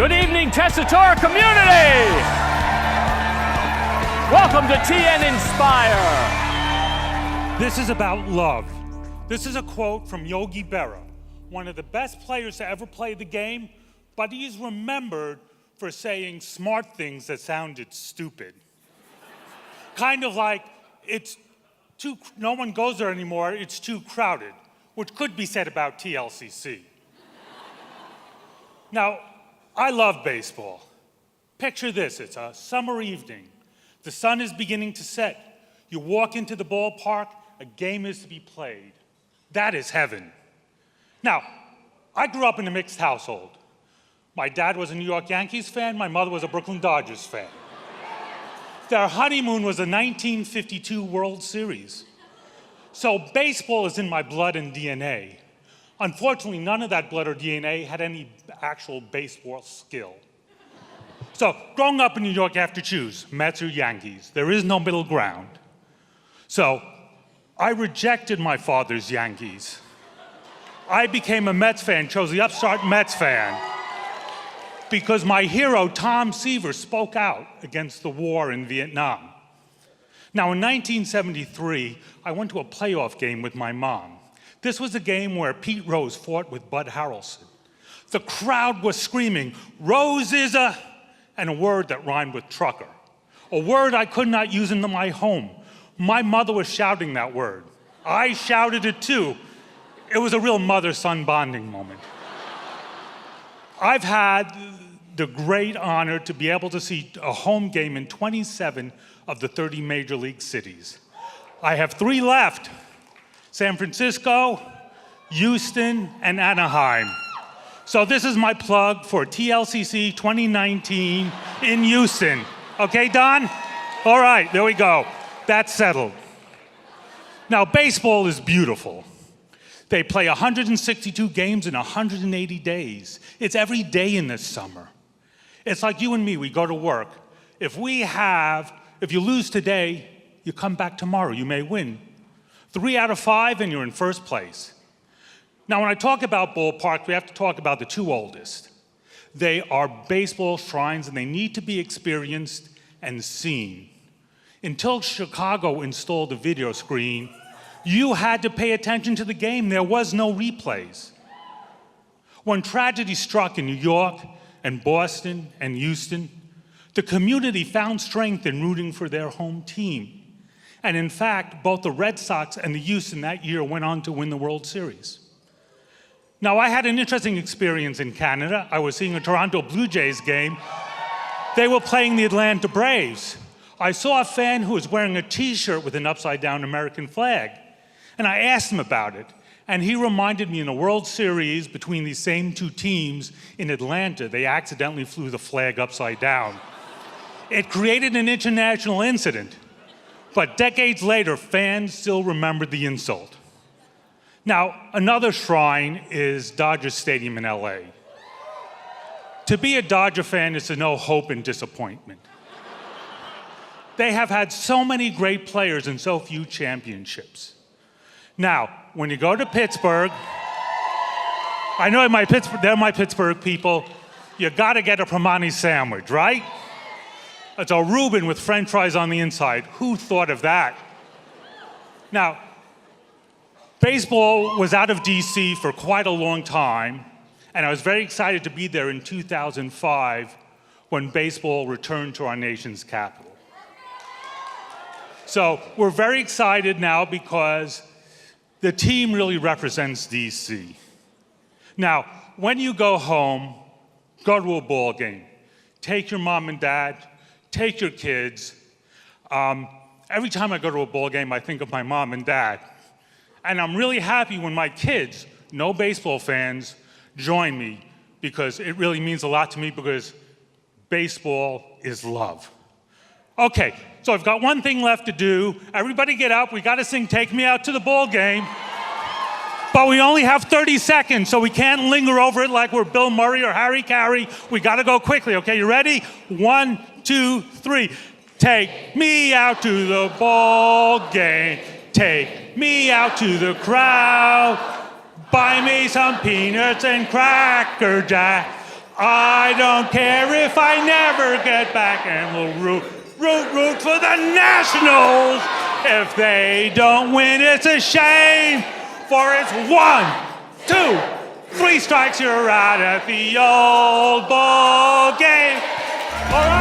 Good evening, Tessitura community! Welcome to TN Inspire. This is about love. This is a quote from Yogi Berra, one of the best players to ever play the game, but he's remembered for saying smart things that sounded stupid. Kind of like, no one goes there anymore, it's too crowded, which could be said about TLCC. Now, I love baseball. Picture this, it's a summer evening. The sun is beginning to set. You walk into the ballpark, a game is to be played. That is heaven. Now, I grew up in a mixed household. My dad was a New York Yankees fan, my mother was a Brooklyn Dodgers fan. Their honeymoon was the 1952 World Series. So baseball is in my blood and DNA. Unfortunately, none of that blood or DNA had any actual baseball skill. So growing up in New York, you have to choose Mets or Yankees. There is no middle ground. So I rejected my father's Yankees. I became a Mets fan, chose the upstart Mets fan, because my hero, Tom Seaver, spoke out against the war in Vietnam. Now, in 1973, I went to a playoff game with my mom. This was a game where Pete Rose fought with Bud Harrelson. The crowd was screaming, "Rose is a," and a word that rhymed with trucker. A word I could not use in my home. My mother was shouting that word. I shouted it too. It was a real mother-son bonding moment. I've had the great honor to be able to see a home game in 27 of the 30 major league cities. I have 3 left: San Francisco, Houston, and Anaheim. So this is my plug for TLCC 2019 in Houston. Okay, Don? All right, there we go. That's settled. Now, baseball is beautiful. They play 162 games in 180 days. It's every day in this summer. It's like you and me, we go to work. If you lose today, you come back tomorrow, you may win. 3 out of 5 and you're in first place. Now, when I talk about ballparks, we have to talk about the 2 oldest. They are baseball shrines and they need to be experienced and seen. Until Chicago installed a video screen, you had to pay attention to the game. There was no replays. When tragedy struck in New York and Boston and Houston, the community found strength in rooting for their home team. And in fact, both the Red Sox and the Houston that year went on to win the World Series. Now, I had an interesting experience in Canada. I was seeing a Toronto Blue Jays game. They were playing the Atlanta Braves. I saw a fan who was wearing a t-shirt with an upside-down American flag. And I asked him about it. And he reminded me in a World Series between these same 2 teams in Atlanta, they accidentally flew the flag upside down. It created an international incident. But decades later, fans still remembered the insult. Now, another shrine is Dodger Stadium in LA. To be a Dodger fan is to know hope and disappointment. They have had so many great players and so few championships. Now, when you go to Pittsburgh, I know they're my Pittsburgh people, you gotta get a Primanti sandwich, right? It's a Reuben with French fries on the inside. Who thought of that? Now, baseball was out of DC for quite a long time, and I was very excited to be there in 2005 when baseball returned to our nation's capital. So we're very excited now because the team really represents DC. Now, when you go home, go to a ball game. Take your mom and dad, take your kids. Every time I go to a ball game, I think of my mom and dad. And I'm really happy when my kids, no baseball fans, join me because it really means a lot to me because baseball is love. Okay, so I've got one thing left to do. Everybody get up. We got to sing Take Me Out to the Ball Game. But we only have 30 seconds, so we can't linger over it like we're Bill Murray or Harry Carey. We got to go quickly, okay? You ready? 1, 2, 3. Take me out to the ball game. Take me out to the crowd. Buy me some peanuts and Cracker Jack. I don't care if I never get back, and we'll root for the Nationals. If they don't win, it's a shame, for it's 1, 2, 3 strikes, you're out at the old ball game. All right.